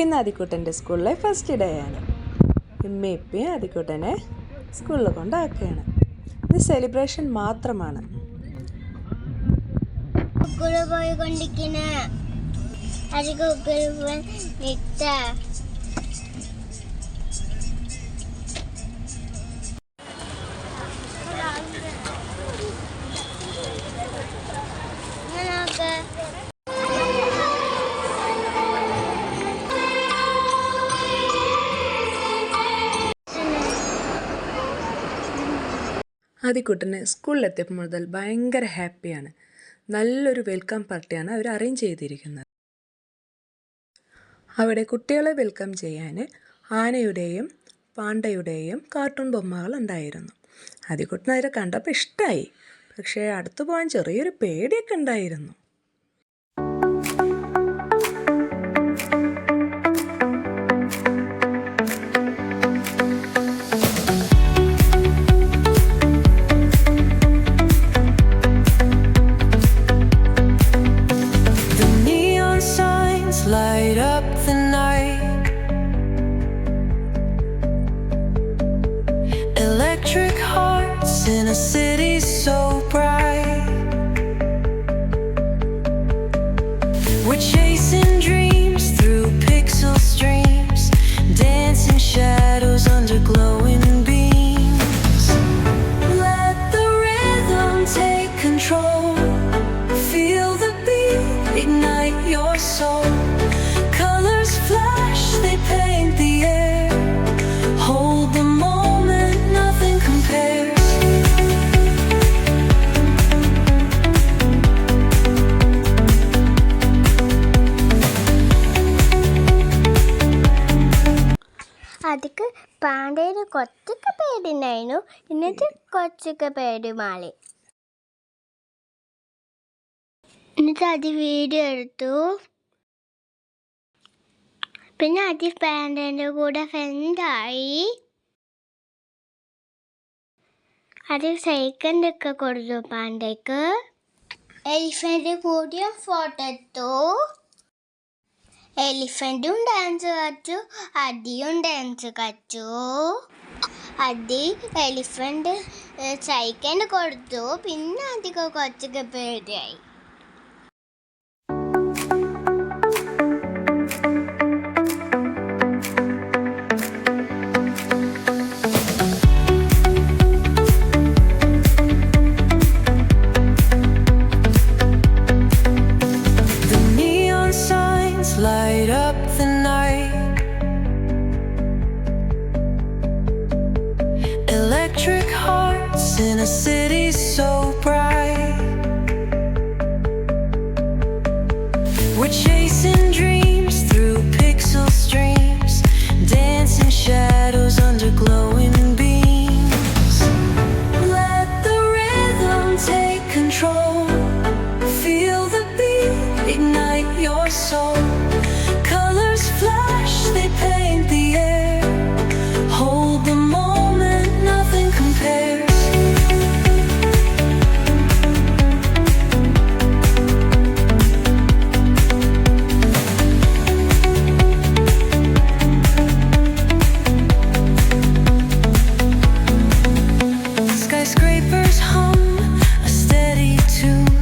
ഇന്ന് ആദിക്കുട്ടൻ്റെ സ്കൂളിലെ first day ആണ്. ഇമ്മയും ആദിക്കുട്ടനെ സ്കൂളിൽ കൊണ്ടാക്കുകയാണ്. ഇത് സെലിബ്രേഷൻ മാത്രമാണ്. ആദിക്കുട്ടന് സ്കൂളിലെത്തിയപ്പോൾ മുതൽ ഭയങ്കര ഹാപ്പിയാണ്. നല്ലൊരു വെൽക്കം പാർട്ടിയാണ് അവർ അറേഞ്ച് ചെയ്തിരിക്കുന്നത്. അവിടെ കുട്ടികളെ വെൽക്കം ചെയ്യാൻ ആനയുടെയും പാണ്ടയുടെയും കാർട്ടൂൺ ബൊമ്മകൾ ഉണ്ടായിരുന്നു. ആദിക്കുട്ടന് അവരെ കണ്ടപ്പോൾ ഇഷ്ടമായി. പക്ഷേ അടുത്തു പോകാൻ ചെറിയൊരു പേടിയൊക്കെ ഉണ്ടായിരുന്നു. Light up the night, electric hearts in a city so bright. We're chasing dreams through pixel streams, dancing shadows under glowing beams. Let the rhythm take control, feel the beat, ignite your soul. Flash, they paint the air. Hold the moment, nothing compares. ಅದಕ್ಕೆ ಪಾಂಡೇನ ಕೊಚ್ಚಕ್ಕೆ പേടിനായിരുന്നു. എന്നിട്ട് കൊച്ചൊക്കെ പേടി മാറി. എന്നിട്ട് അത് video എടുത്തു. പിന്നെ അത് പാൻഡേൻ്റെ കൂടെ ഫ്രണ്ടായി. അത് സെക്കൻഡൊക്കെ കൊടുത്തു പാണ്ടേക്ക്. എലിഫൻ്റ് കൂടിയും ഫോട്ടോ എടുത്തു. എലിഫൻറ്റും ഡാൻസ് കളിച്ചു, അടിയും ഡാൻസ് കളിച്ചു. അടി എലിഫൻ്റ് സെക്കൻഡ് കൊടുത്തു. പിന്നെ അധികം കൊച്ചൊക്കെ പേടിയായി. Light up the night, electric hearts in a city so bright. We're chasing dreams through pixel streams, dancing shadows under glowing beams. Let the rhythm take control, feel the beat, ignite your soul. Flash, they paint the air. Hold the moment, nothing compares. Skyscrapers hum a steady tune.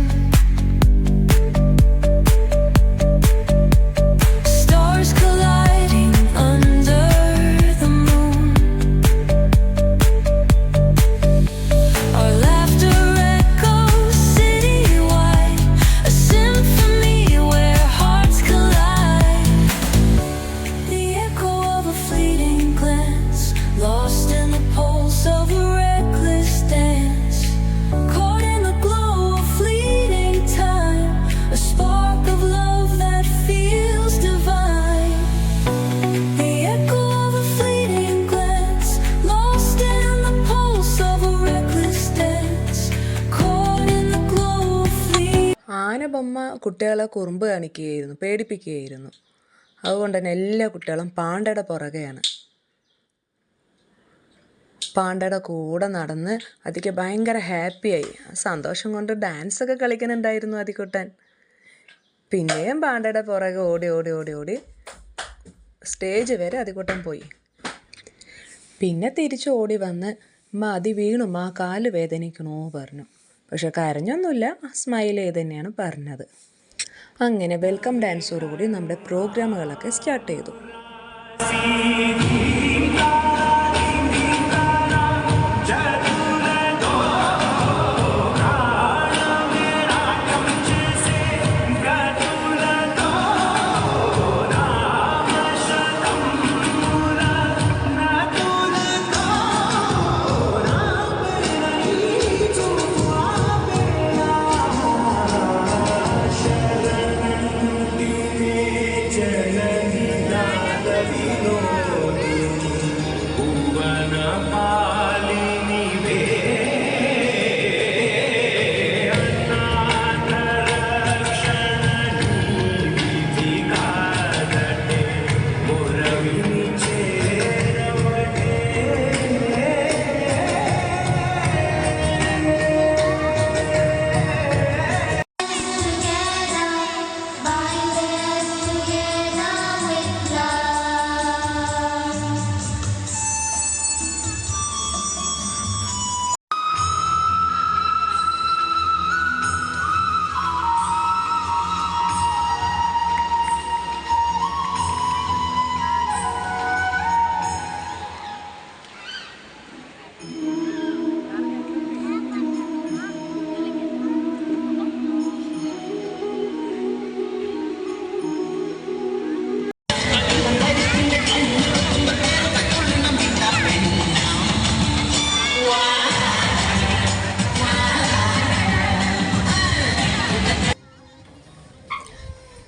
ബൊമ്മ കുട്ടികളെ കുറുമ്പ് കാണിക്കുകയായിരുന്നു, പേടിപ്പിക്കുകയായിരുന്നു. അതുകൊണ്ട് തന്നെ എല്ലാ കുട്ടികളും പാണ്ടയുടെ പുറകെയാണ്. പാണ്ടയുടെ കൂടെ നടന്ന് അതിക്ക് ഭയങ്കര ഹാപ്പിയായി. സന്തോഷം കൊണ്ട് ഡാൻസൊക്കെ കളിക്കുന്നുണ്ടായിരുന്നു അതിക്കുട്ടൻ. പിന്നെയും പാണ്ടയുടെ പുറകെ ഓടി ഓടി ഓടി ഓടി സ്റ്റേജ് വരെ അതിക്കുട്ടൻ പോയി. പിന്നെ തിരിച്ച് ഓടി വന്ന് അതി വീണു, കാല് വേദനിക്കണോ പറഞ്ഞു. പക്ഷെ കരഞ്ഞൊന്നുമില്ല, സ്മൈൽ ചെയ്ത് തന്നെയാണ് പറഞ്ഞത്. അങ്ങനെ വെൽക്കം ഡാൻസോടുകൂടി നമ്മുടെ പ്രോഗ്രാമുകളൊക്കെ സ്റ്റാർട്ട് ചെയ്തു.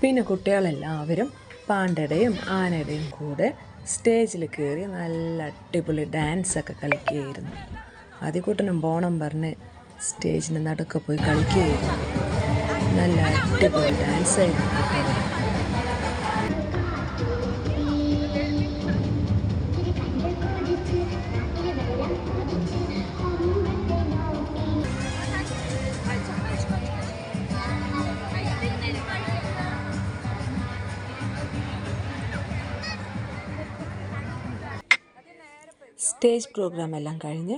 പിന്നെ കുട്ടികളെല്ലാവരും പാണ്ടയുടെയും ആനയുടെയും കൂടെ സ്റ്റേജിൽ കയറി നല്ല അടിപൊളി ഡാൻസൊക്കെ കളിക്കുകയായിരുന്നു. അതിക്കുട്ടനും പോണം പറഞ്ഞ് സ്റ്റേജിന് നടുക്ക് പോയി കളിക്കുകയായിരുന്നു. നല്ല അടിപൊളി ഡാൻസായിരുന്നു കുട്ടികൾ. സ്റ്റേജ് പ്രോഗ്രാം എല്ലാം കഴിഞ്ഞ്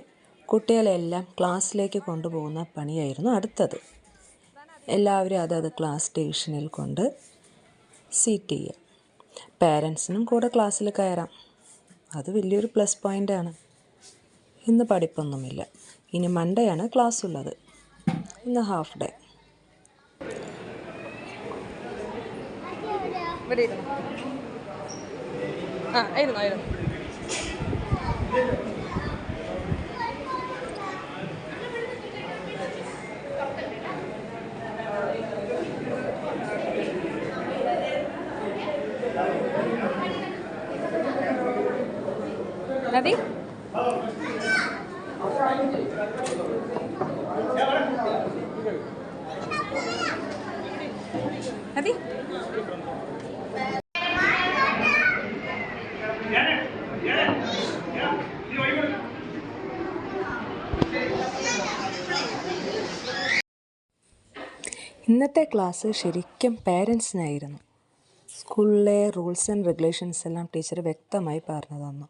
കുട്ടികളെല്ലാം ക്ലാസ്സിലേക്ക് കൊണ്ടുപോകുന്ന പണിയായിരുന്നു അടുത്തത്. എല്ലാവരും അതത് ക്ലാസ് സ്റ്റേഷനിൽ കൊണ്ട് സീറ്റ് ചെയ്യുക. പേരൻസിനും കൂടെ ക്ലാസ്സിൽ കയറാം. അത് വലിയൊരു പ്ലസ് പോയിൻ്റാണ്. ഇന്ന് പഠിപ്പൊന്നുമില്ല. ഇനി മൺഡേയാണ് ക്ലാസ് ഉള്ളത്. ഇന്ന് ഹാഫ് ഡേ. Ready? Ready? ഇന്നത്തെ ക്ലാസ് ശരിക്കും പേരൻസിനായിരുന്നു. സ്കൂളിലെ റൂൾസ് ആൻഡ് റെഗുലേഷൻസ് എല്ലാം ടീച്ചർ വ്യക്തമായി പറഞ്ഞു തന്നു.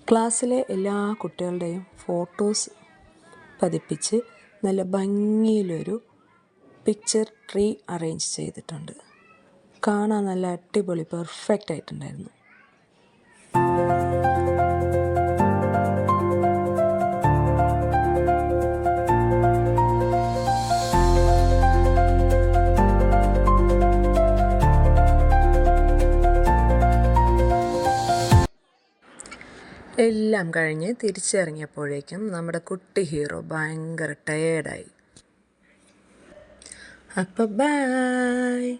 ക്ലാസ്സിലെ എല്ലാ കുട്ടികളുടെയും ഫോട്ടോസ് പതിപ്പിച്ച് നല്ല ഭംഗിയിലൊരു പിക്ചർ ട്രീ അറേഞ്ച് ചെയ്തിട്ടുണ്ട്. കാണാൻ നല്ല അടിപൊളി പെർഫെക്റ്റ് ആയിട്ടുണ്ടായിരുന്നു. എല്ലാം കഴിഞ്ഞ് തിരിച്ചിറങ്ങിയപ്പോഴേക്കും നമ്മുടെ കുട്ടി ഹീറോ ഭയങ്കര ടയേർഡായി. അപ്പോൾ ബൈ.